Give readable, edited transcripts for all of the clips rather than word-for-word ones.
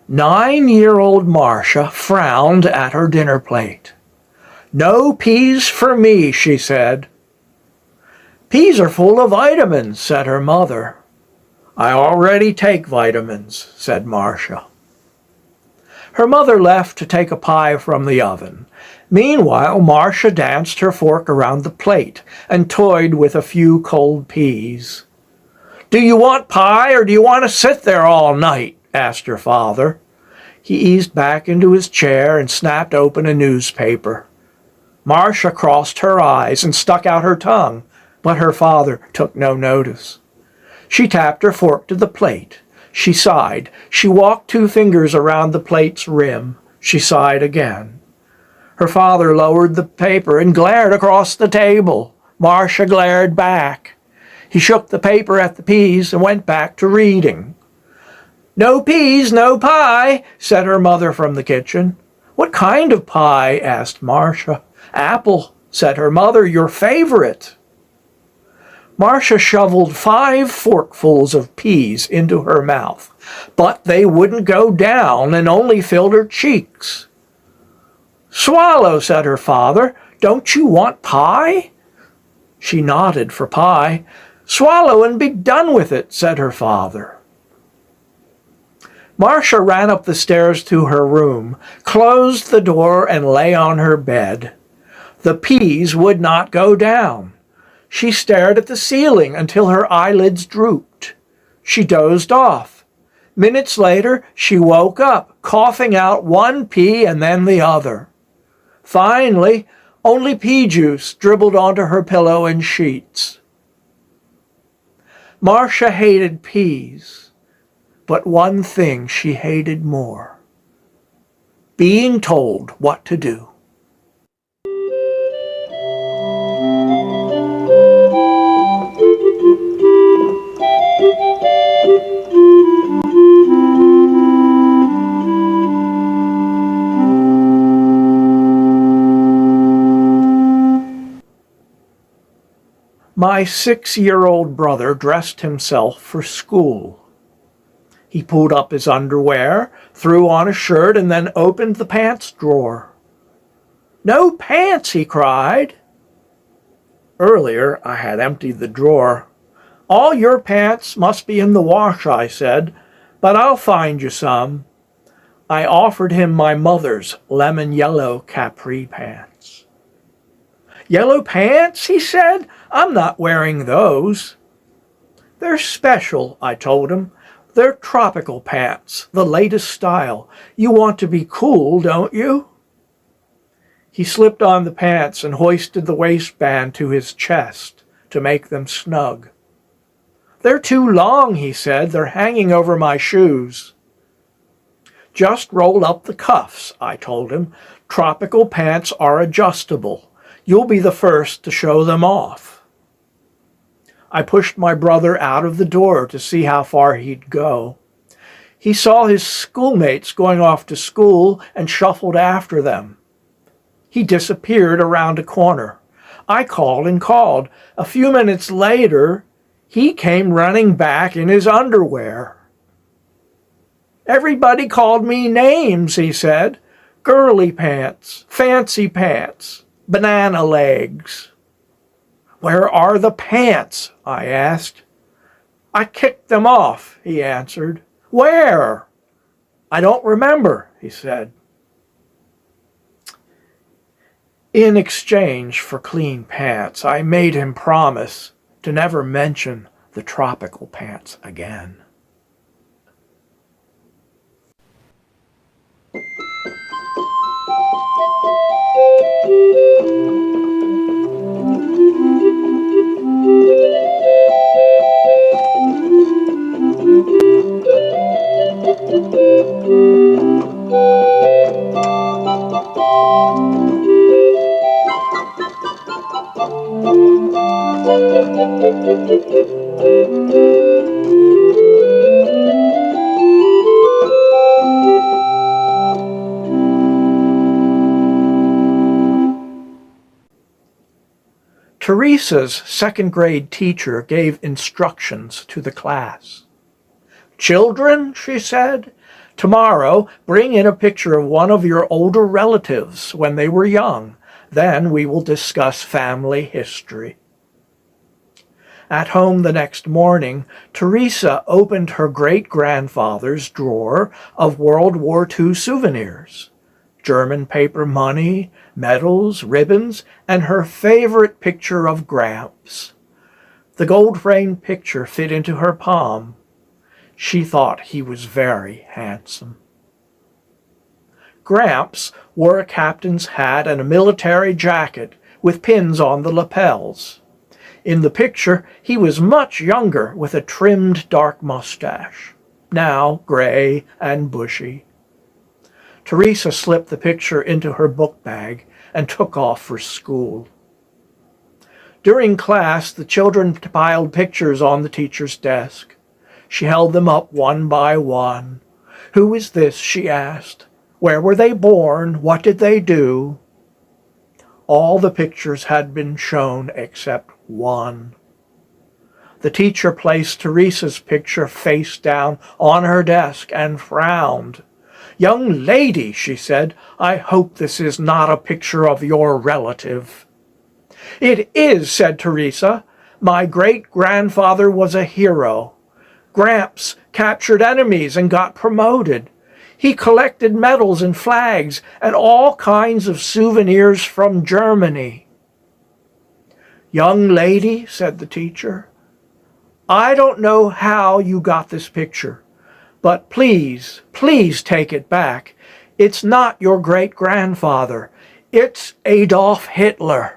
9-year-old Marcia frowned at her dinner plate. "No peas for me," she said. "Peas are full of vitamins," said her mother. "I already take vitamins," said Marcia. Her mother left to take a pie from the oven. Meanwhile, Marcia danced her fork around the plate and toyed with a few cold peas. "Do you want pie or do you want to sit there all night?" asked her father. He eased back into his chair and snapped open a newspaper. Marcia crossed her eyes and stuck out her tongue, but her father took no notice. She tapped her fork to the plate. She sighed. She walked 2 fingers around the plate's rim. She sighed again. Her father lowered the paper and glared across the table. Marcia glared back. He shook the paper at the peas and went back to reading. "No peas, no pie," said her mother from the kitchen. "What kind of pie?" asked Marcia. "Apple," said her mother, "your favorite." Marcia shoveled 5 forkfuls of peas into her mouth, but they wouldn't go down and only filled her cheeks. "Swallow," said her father. "Don't you want pie?" She nodded for pie. "Swallow and be done with it," said her father. Marcia ran up the stairs to her room, closed the door, and lay on her bed. The peas would not go down. She stared at the ceiling until her eyelids drooped. She dozed off. Minutes later, she woke up, coughing out 1 pea and then the other. Finally, only pea juice dribbled onto her pillow and sheets. Marcia hated peas, but one thing she hated more: being told what to do. My 6-year-old brother dressed himself for school. He pulled up his underwear, threw on a shirt, and then opened the pants drawer. "No pants!" he cried. Earlier, I had emptied the drawer. "All your pants must be in the wash," I said, "but I'll find you some." I offered him my mother's lemon yellow capri pants. "Yellow pants?" he said. "I'm not wearing those." "They're special," I told him. "They're tropical pants, the latest style. You want to be cool, don't you?" He slipped on the pants and hoisted the waistband to his chest to make them snug. "They're too long," he said. "They're hanging over my shoes." "Just roll up the cuffs," I told him. "Tropical pants are adjustable. You'll be the first to show them off." I pushed my brother out of the door to see how far he'd go. He saw his schoolmates going off to school and shuffled after them. He disappeared around a corner. I called and called. A few minutes later, he came running back in his underwear. "Everybody called me names," he said. "Girly pants, fancy pants, banana legs." "Where are the pants?" I asked. "I kicked them off," he answered. "Where?" "I don't remember," he said. In exchange for clean pants, I made him promise to never mention the tropical pants again. Teresa's second-grade teacher gave instructions to the class. "Children," she said, Tomorrow, bring in a picture of one of your older relatives when they were young. Then we will discuss family history. At home the next morning, Teresa opened her great-grandfather's drawer of World War II souvenirs. German paper money, medals, ribbons, and her favorite picture of Gramps. The gold-framed picture fit into her palm. She thought he was very handsome. Gramps wore a captain's hat and a military jacket with pins on the lapels. In the picture, he was much younger with a trimmed dark mustache, now gray and bushy. Teresa slipped the picture into her book bag and took off for school. During class, the children piled pictures on the teacher's desk. She held them up one by one. "Who is this?" she asked. "Where were they born? What did they do?" All the pictures had been shown except one. The teacher placed Teresa's picture face down on her desk and frowned. "Young lady," she said, "I hope this is not a picture of your relative." "It is," said Teresa. "My great-grandfather was a hero. Gramps captured enemies and got promoted. He collected medals and flags and all kinds of souvenirs from Germany." "Young lady," said the teacher, "I don't know how you got this picture, but please, please take it back. It's not your great-grandfather. It's Adolf Hitler."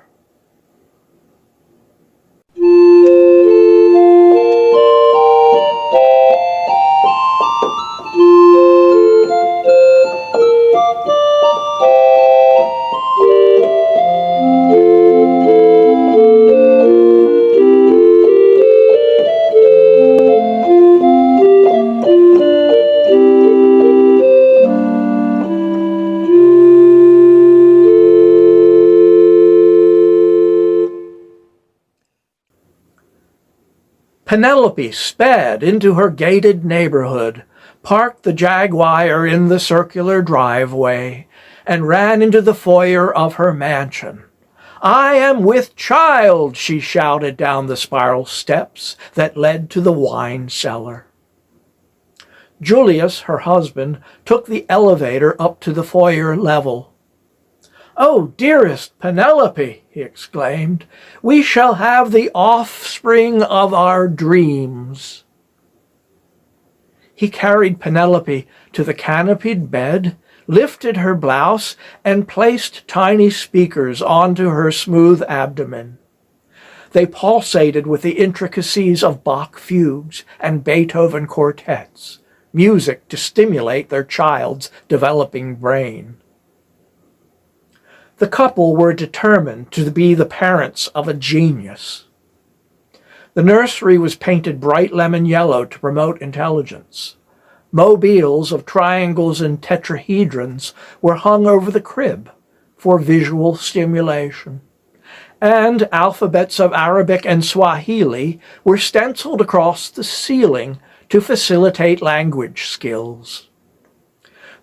Penelope sped into her gated neighborhood, parked the Jaguar in the circular driveway, and ran into the foyer of her mansion. "I am with child," she shouted down the spiral steps that led to the wine cellar. Julius, her husband, took the elevator up to the foyer level. "Oh, dearest Penelope," he exclaimed, "we shall have the offspring of our dreams." He carried Penelope to the canopied bed, lifted her blouse, and placed tiny speakers onto her smooth abdomen. They pulsated with the intricacies of Bach fugues and Beethoven quartets, music to stimulate their child's developing brain. The couple were determined to be the parents of a genius. The nursery was painted bright lemon yellow to promote intelligence. Mobiles of triangles and tetrahedrons were hung over the crib for visual stimulation, and alphabets of Arabic and Swahili were stenciled across the ceiling to facilitate language skills.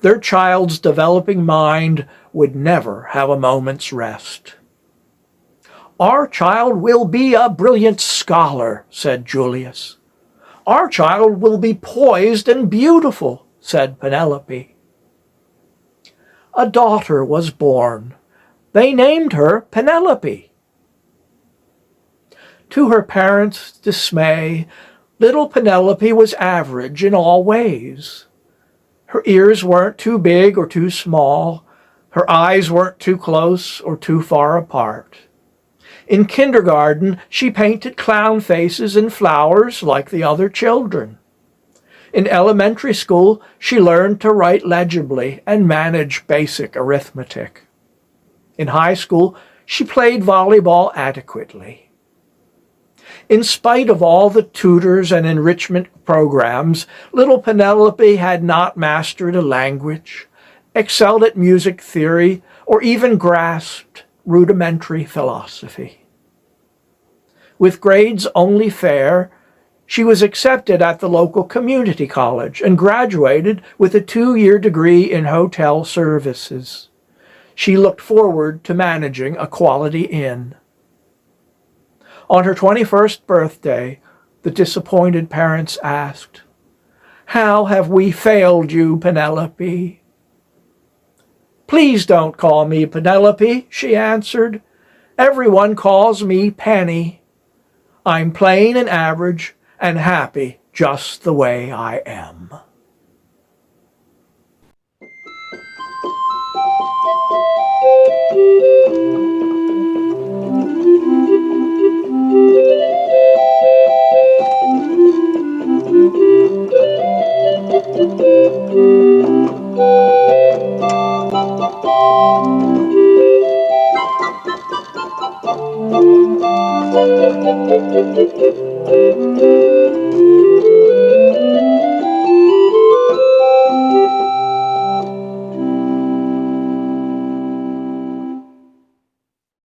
Their child's developing mind would never have a moment's rest. "Our child will be a brilliant scholar," said Julius. "Our child will be poised and beautiful," said Penelope. A daughter was born. They named her Penelope. To her parents' dismay, little Penelope was average in all ways. Her ears weren't too big or too small. Her eyes weren't too close or too far apart. In kindergarten, she painted clown faces and flowers like the other children. In elementary school, she learned to write legibly and manage basic arithmetic. In high school, she played volleyball adequately. In spite of all the tutors and enrichment programs, little Penelope had not mastered a language, excelled at music theory, or even grasped rudimentary philosophy. With grades only fair, She was accepted at the local community college and graduated with a 2-year degree in hotel services. She looked forward to managing a quality inn. On her 21st birthday, the disappointed parents asked, "How have we failed you, Penelope?" "Please don't call me Penelope," she answered. "Everyone calls me Penny. I'm plain and average and happy just the way I am."